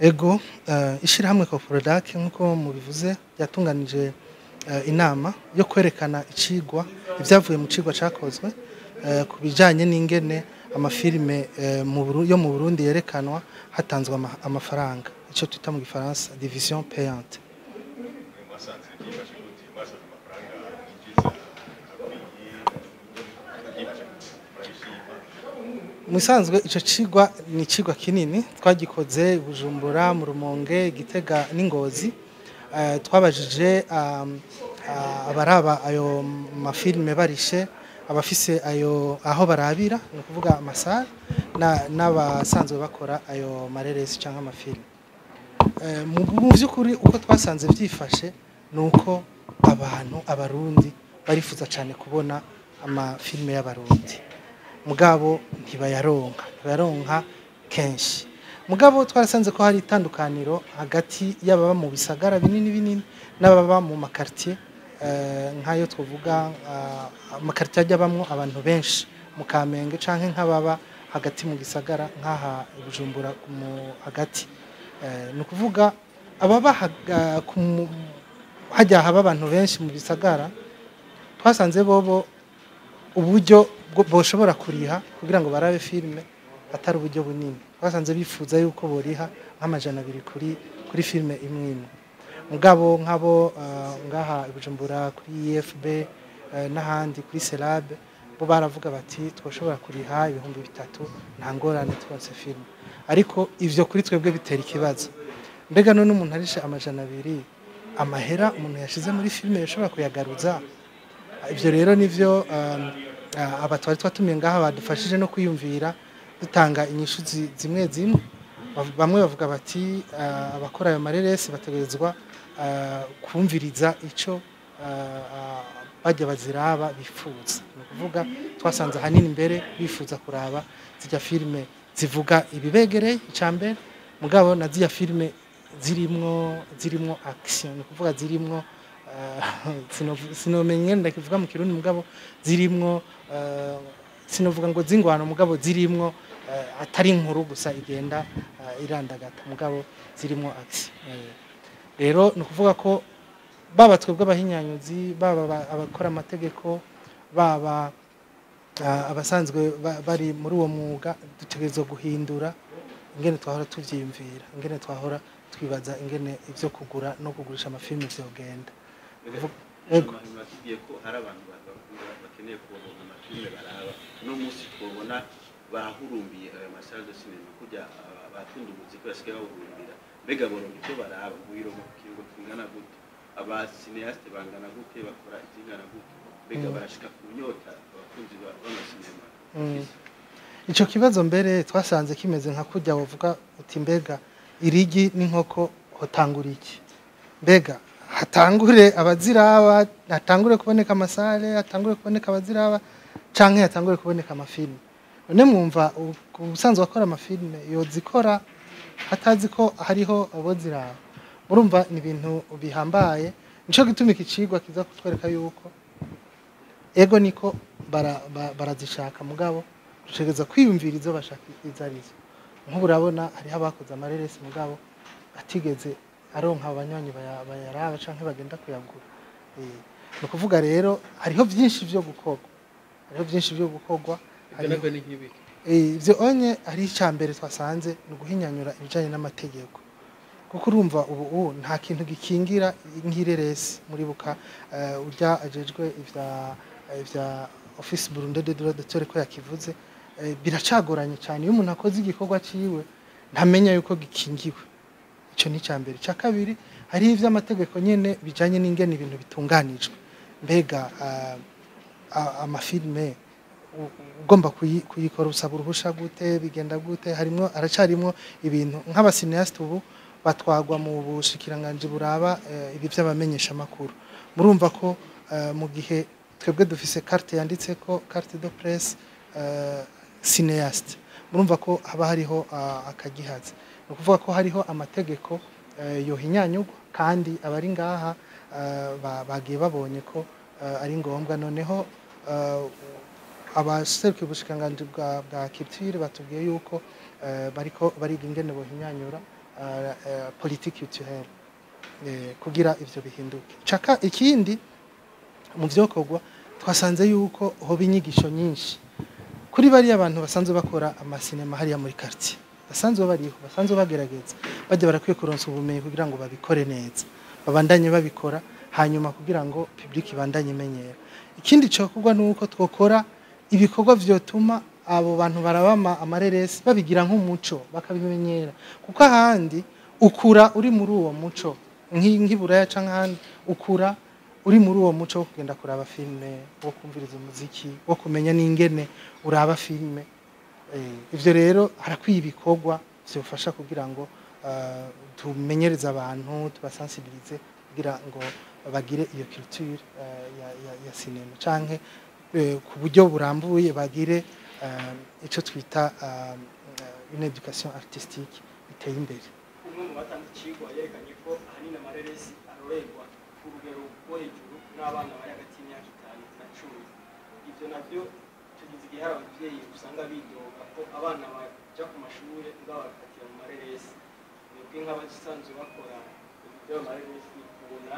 Ego ishirahamwe Coprodac nkuko mubivuze yatunganije inama yo kwerekana icigwa ivyavuye mu cigwa cakozwe ku bijanye n'ingene amafilme yo mu Burundi yerekanwa hatanzwe amafaranga ico twita mu gifaransa division payante. Musanzwe ico cigwa ni cigwa kinini twagikoze Bujumbura mu Rumonge Gitega n'Ingozi twabajije abaraba ayo mafilme barishe abafise ayo aho barabira no kuvuga amasare n'abasanzwe bakora ayo mareresi canke amafilme mu vyukuri uko twasanze vyifashe nuko abarundi barifuza cyane kubona amafilme y'abarundi mugabo ntibayaronka kenshi mugabo twarasanze ko hari itandukaniro hagati y'ababa mu bisagara binini n'ababa mu makartier nkayo twovuga amakartier ajyabamwo abantu benshi mu Kamenge canke nk'ababa hagati mu gisagara nkaha Bujumbura mu hagati no kuvuga ababa hajya haba abantu benshi mu bisagara twasanze bobo uburyo boshobora kuriha kugira ngo barabe filme atari uburyo bunini twasanze bifuza yuko boriha nk'amajana 200 kuri filme imwe mugabo nkabo ngaha Bujumbura kuri IFB n'ahandi kuri Serabe bo baravuga bati twoshobora kuriha 3,000 nta ngorane twose filme ariko ivyo kuri twebwe bitera ikibazo mbega none umuntu arishe amajana 200 amahera umuntu yashize muri filme yashobora kuyagaruza ivyo rero nivyo abatwari twatumiye ngaha badufashije no kwiyumvira dutanga inyishu zimwe bamwe bavuga bati abakora ayo mareresi bategerezwa kumviriza ico bajya baziraba bifuza no kuvuga twasanze hanini imbere bifuza kuraba zijya filme zivuga ibibegereye icambere mugabo na zijya filme zirimwo action no kuvuga zirimwo sinomenye ndakivuga mu Kirundi mugabo zirimwo sinovuga ngo zingwano mugabo zirimwo atari inkuru gusa igenda irandagata mugabo zirimwo action rero no kuvuga ko baba twebwe abahinyanyuzi baba abakora amategeko baba abasanzwe bari muri uwo mwuga dutegerezwa guhindura ingene twahora tuvyimvira ingene twahora twibaza ingene ivyo kugura no kugurisha amafilme vyogenda ego ko hari abantu bakeneye kubona amafilme baraba no musi kubona bahurumbiye ayo masaje de cinema kujya abatunda umuziki basigaye bahurumbira mbega boronka icyo baraba guhiro mu kingo kingana gute aba cineaste bangana gute bakora ikingana gute mbega barashika ku nyota abakunzi b'amasinema ico kibazo mbere twasanze kimeze nka kujya bavuga uti mbega irigi n'inkoko hotangura iki mbega hatangure abaziraba hatangure kuboneka amasare hatangure kuboneka abaziraba canke hatangure kuboneka amafilme none mwumva ubusanzwe akora amafilme yozikora hatazi ko hariho aboziraba urumva ni ibintu bihambaye nico gituma ikicigwa kiza kutwereka yuko ego niko barazishaka mugabo dushegeza kwiyumvira izo bashaka izarizo nk'ubu urabona hariho abakoze amareresi mugabo atigeze aronka abanywanyi bayaraba canke bagenda kuyagura no kuvuga rero hariho byinshi byo gukorwa ivyo onye ari icambere twasanze no guhinyanyura ibijanye n'amategeko kuko urumva ubu nta kintu gikingira nk'ireresi muri buka urya ajejwe ivya office Burundi de droit d'auteur ko yakivuze biracagoranye cyane iyo umuntu akoze igikorwa ciwe ntamenya yuko gikingiwe ico ni cambere ca kabiri hari ivy'amategeko nyene bijanye n'ingene ibintu bitunganijwe mbega amafilme ugomba kuyikora usaba uruhusha gute bigenda gute aracarimwo ibintu nk'abasineaste ubu batwagwa mu bushikiranganje buraba ibi by'abamenyesha makuru murumva ko mu gihe twebwe dufise carte yanditseko carte de presse cineaste murumva ko haba hariho akagihaza no kuvuga ko hariho amategeko yohinyanyugwa kandi abari ngaha bagiye babonye ko ari ngombwa noneho abaserukiye ubushikanganje bwa culture batubwiye yuko bariko bariga ingene bohinyanyura politique culturelle kugira ivyo bihinduke. Ikindi mu vyokorwa twasanze yuko hoba inyigisho nyinshi kuri bariya abantu basanzwe bakora amasinema hariya muri quartier, basanzwe bariho, basanzwe bagerageza, bajya barakwiye kuronsa ubumenyi kugira ngo babikore neza, babandanye babikora hanyuma kugira ngo public ibandanye imenyera. Ikindi cyokorwa nuko twokora ibikorwa vyotuma abo bantu barabama amareresi babigira nk'umuco bakabimenyera, kuko ahandi ukura uri muri uwo muco nk'iburaya canke ahandi ukura uri muri uwo muco wo kugenda kuraba filme, wo kumviriza umuziki, wo kumenya n'ingene uraba filme. Ivyo rero harakwiye ibikorwa byofasha kugira ngo tumenyereze abantu, tubasensibilize kugira ngo bagire iyo culture ya cinema canke ku buryo burambuye bagire ico twita une éducation artistique iteye imbere. Umwe mu batanze icigwa yerekanye ko ahanini amareresi arorerwa ku rugero rwo hejuru n'abana bari hagati y'imyaka 5 na 10. Ivyo navyo tugize igihe hari abavyeyi usanga bidoga ko abana baja ku mashure ngabafatira mu mareresi. Mwebwe nk'abasanzwe bakora ibyo mareresi kubona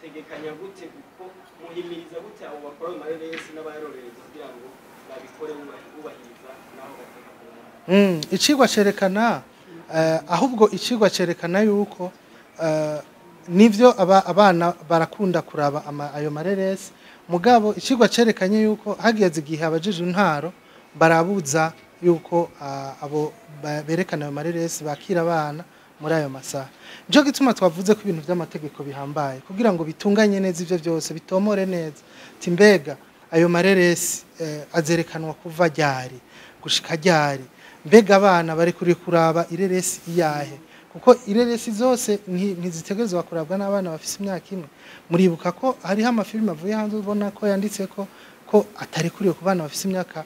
tegekanya gute kuko muhimiriza gute abo bakora mu mareresi n'abayarorereza kugira ngo babikore bubahiriza naho bateka. Icigwa cerekana ahubwo icigwa cerekana yuko nivyo abana barakunda kuraba ayo mareresi, mugabo icigwa cerekanye yuko hageze igihe abajije intaro barabuza yuko abo berekana ayo mareresi bakira abana muri ayo masaha. Nico gituma twavuze ko ibintu by'amategeko bihambaye kugira ngo bitunganye neza ivyo byose bitomore neza. Timbega ayo mareresi azerekanwa kuva ryari gushika ryari, mbega abana bari kuri kuraba ireresi iyahe, kuko ireresi zose ntizitegerezwa kurabwa n'abana bafise imyaka imwe. Muribuka ko hariho amafilime avuye hanze ubona ko yanditse ko atari kuri ku bana bafise imyaka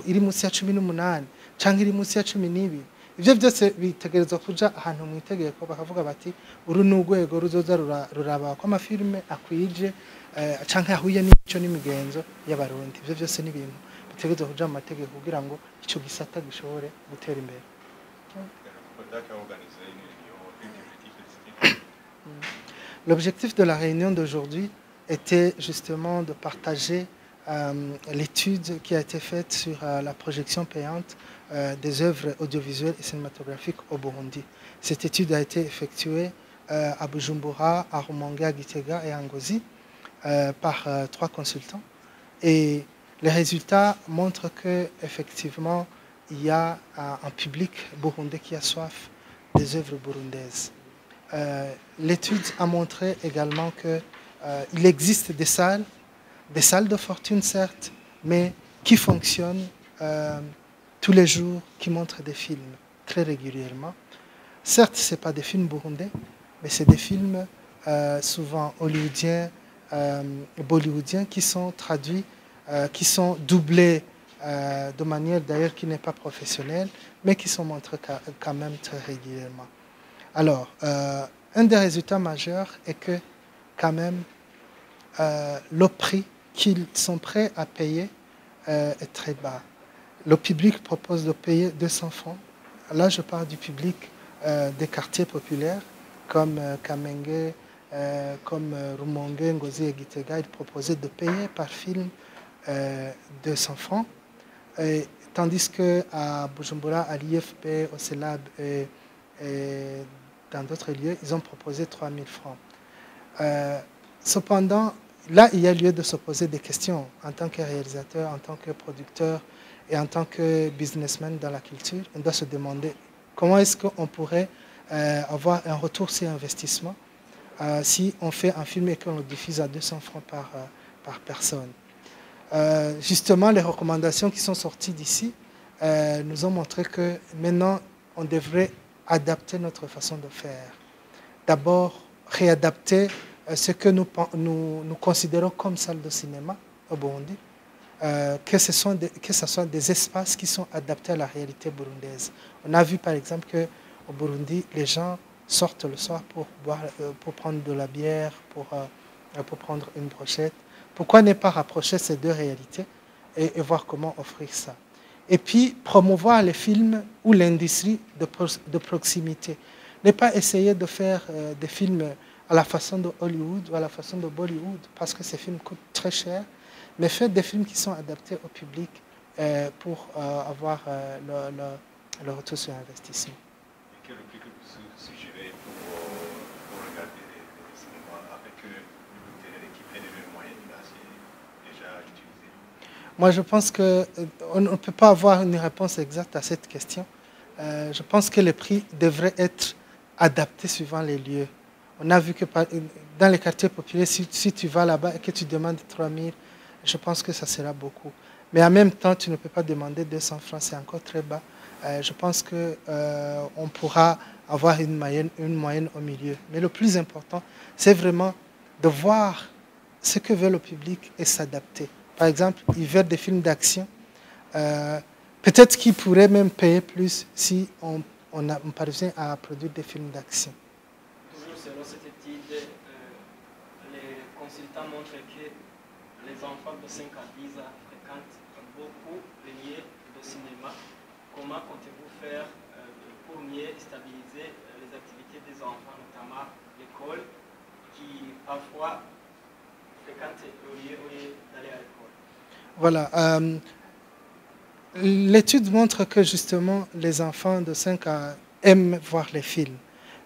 iri munsi ya 18 canke iri munsi ya 12. Ivyo byose bitegerezwa kuja ahantu mu itegeko bakavuga bati uru n'ugwego ruzoza ruraba ko amafilime akwije canke ahuye n'ico n'imigenzo y'abarundi. Ivyo byose ni ibintu bitegerezwa kuja mu mategeko kugira ngo ico gisata gishobore gutera imbere. L'objectif de la réunion d'aujourd'hui était justement de partager l'étude qui a été faite sur la projection payante des œuvres audiovisuelles et cinématographiques au Burundi. Cette étude a été effectuée à Bujumbura, à Rumonge, à Gitega et à Ngozi par 3 consultants. Et les résultats montrent qu'effectivement, il y a un public burundais qui a soif des œuvres burundaises. L'étude a montré également qu'il existe des salles de fortune certes, mais qui fonctionnent tous les jours, qui montrent des films très régulièrement. Certes, ce n'est pas des films burundais, mais c'est des films souvent hollywoodiens, bollywoodiens, qui sont traduits, qui sont doublés de manière d'ailleurs qui n'est pas professionnelle, mais qui sont montrés quand même très régulièrement. Alors, un des résultats majeurs est que quand même le prix qu'ils sont prêts à payer est très bas. Le public propose de payer 200 francs. Là, je parle du public des quartiers populaires comme Kamenge, comme Rumonge, Ngozi et Gitega. Ils proposaient de payer par film 200 francs. Tandis qu'à Bujumbura, à l'IFP, au CELAB et dans d'autres lieux, ils ont proposé 3000 francs. Cependant, là, il y a lieu de se poser des questions en tant que réalisateur, en tant que producteur et en tant que businessman dans la culture. On doit se demander comment est-ce qu'on pourrait avoir un retour sur investissement si on fait un film et qu'on le diffuse à 200 francs par personne. Justement, les recommandations qui sont sorties d'ici nous ont montré que maintenant, on devrait adapter notre façon de faire. D'abord, réadapter ce que nous considérons comme salle de cinéma au Burundi, que ce soit des espaces qui sont adaptés à la réalité burundaise. On a vu par exemple qu'au Burundi, les gens sortent le soir pour prendre de la bière, pour prendre une brochette. Pourquoi ne pas rapprocher ces deux réalités et voir comment offrir ça? et puis promouvoir les films ou l'industrie de proximité. Ne pas essayer de faire des films à la façon de Hollywood ou à la façon de Bollywood, parce que ces films coûtent très cher, mais faire des films qui sont adaptés au public pour avoir le retour sur investissement. Et quel est le prix que vous suggérez pour regarder les cinémas avec l'unité qui prennent le moyen déjà utilisé? Moi, je pense qu'on ne peut pas avoir une réponse exacte à cette question. Je pense que les prix devraient être adaptés suivant les lieux. On a vu que dans les quartiers populaires, si tu vas là-bas et que tu demandes 3 000, je pense que ça sera beaucoup. Mais en même temps, tu ne peux pas demander 200 francs, c'est encore très bas. Je pense qu'on pourra avoir une moyenne au milieu. Mais le plus important, c'est vraiment de voir ce que veut le public et s'adapter. Par exemple, ils veulent des films d'action. Peut-être qu'ils pourraient même payer plus si on parvient à produire des films d'action. Toujours selon cette étude, les consultants montrent que les enfants de 5 à 10 ans fréquentent beaucoup les lieux de cinéma. Comment comptez-vous faire pour mieux stabiliser les activités des enfants, notamment l'école, qui parfois fréquentent le lieu au lieu d'aller à l'école? Voilà. L'étude montre que justement les enfants de 5 ans aiment voir les films.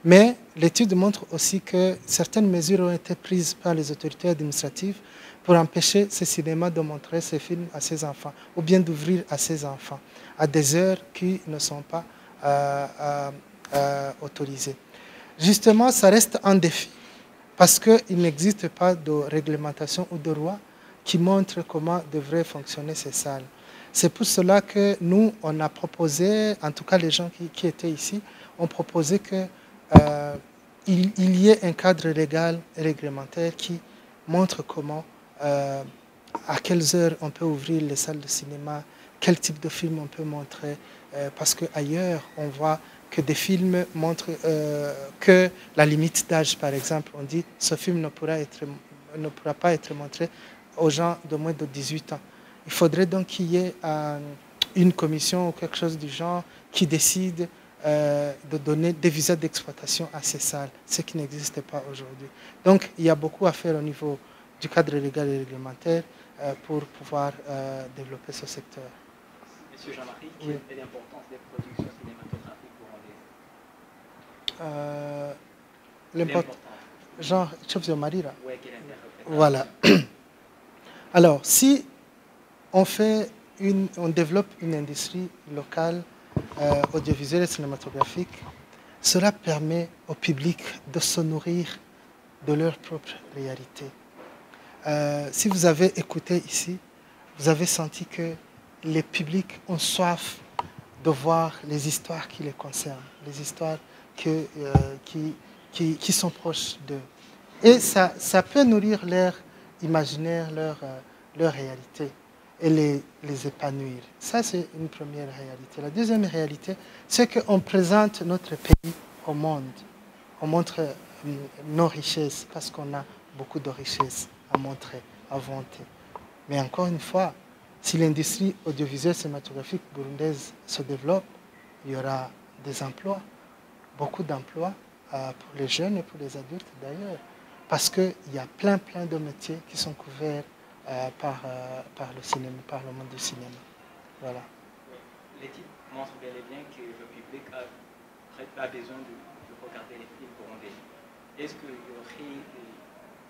Mais l'étude montre aussi que certaines mesures ont été prises par les autorités administratives pour empêcher ces cinémas de montrer ces films à ces enfants, ou bien d'ouvrir à ces enfants à des heures qui ne sont pas autorisées. Justement, ça reste un défi parce qu'il n'existe pas de réglementation ou de loi qui montre comment devraient fonctionner ces salles. C'est pour cela que nous, on a proposé, en tout cas les gens qui étaient ici, ont proposé qu'il y ait un cadre légal et réglementaire qui montre comment, à quelles heures on peut ouvrir les salles de cinéma, quel type de film on peut montrer, parce qu'ailleurs, on voit que des films montrent que la limite d'âge, par exemple, on dit ce film ne pourra pas être montré aux gens de moins de 18 ans. Il faudrait donc qu'il y ait une commission ou quelque chose du genre qui décide de donner des visas d'exploitation à ces salles, ce qui n'existe pas aujourd'hui. Donc, il y a beaucoup à faire au niveau du cadre légal et réglementaire pour pouvoir développer ce secteur. Monsieur Jean-Marie, quelle est l'importance des productions cinématographiques burundaises? L'importance. Genre, Chobzio Marira. Oui, quelle interprétation? Voilà. Alors, si on développe une industrie locale audiovisuelle et cinématographique, cela permet au public de se nourrir de leur propre réalité. Si vous avez écouté ici, vous avez senti que les publics ont soif de voir les histoires qui les concernent, les histoires qui sont proches d'eux. Et ça peut nourrir leur imaginaire, leur réalité et les épanouir. Ça, c'est une première réalité. La deuxième réalité, c'est qu'on présente notre pays au monde. On montre nos richesses parce qu'on a beaucoup de richesses à montrer, à vanter. Mais encore une fois, si l'industrie audiovisuelle cinématographique burundaise se développe, il y aura des emplois, beaucoup d'emplois pour les jeunes et pour les adultes d'ailleurs. Parce qu'il y a plein de métiers qui sont couverts par le cinéma, par le monde du cinéma. Voilà. L'étude montre bel et bien que le public a besoin de regarder les films burundais. Est-ce qu'il y aurait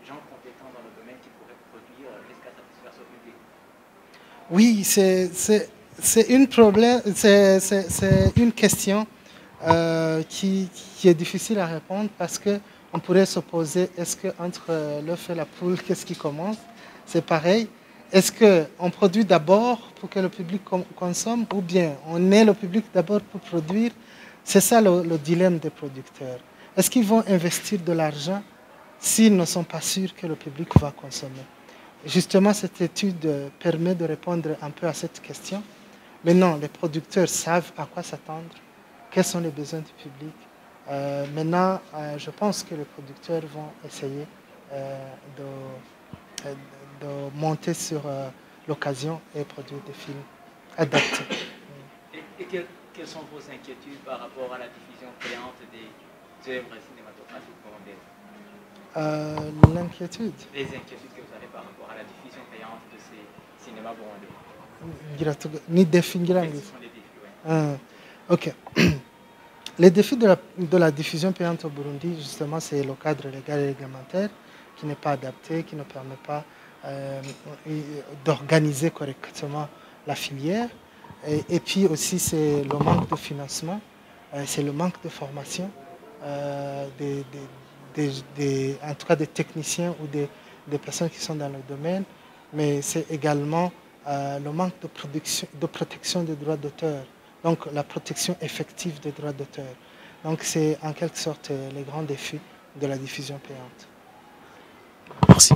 des gens compétents dans le domaine qui pourraient produire jusqu'à satisfaire ce public? Oui, c'est une question qui est difficile à répondre parce qu'on pourrait se poser, est-ce qu'entre l'œuf et la poule, qu'est-ce qui commence? C'est pareil. Est-ce qu'on produit d'abord pour que le public consomme ou bien on est le public d'abord pour produire? C'est ça le dilemme des producteurs. Est-ce qu'ils vont investir de l'argent s'ils ne sont pas sûrs que le public va consommer? Justement, cette étude permet de répondre un peu à cette question. Maintenant, les producteurs savent à quoi s'attendre, quels sont les besoins du public. Maintenant, je pense que les producteurs vont essayer de monter sur l'occasion et produire des films adaptés. quelles sont vos inquiétudes par rapport à la diffusion payante des œuvres cinématographiques burundaises? L'inquiétude. Les inquiétudes que vous avez par rapport à la diffusion payante de ces cinémas burundais. Ni défi ngira Quels ngo. sont les défis? Ok. Les défis de la diffusion payante au Burundi, justement, c'est le cadre légal et réglementaire qui n'est pas adapté, qui ne permet pas d'organiser correctement la filière. Et puis aussi, c'est le manque de financement, c'est le manque de formation, en tout cas des techniciens ou des personnes qui sont dans le domaine, mais c'est également le manque de protection des droits d'auteur. Donc la protection effective des droits d'auteur. Donc c'est en quelque sorte les grands défis de la diffusion payante. Merci.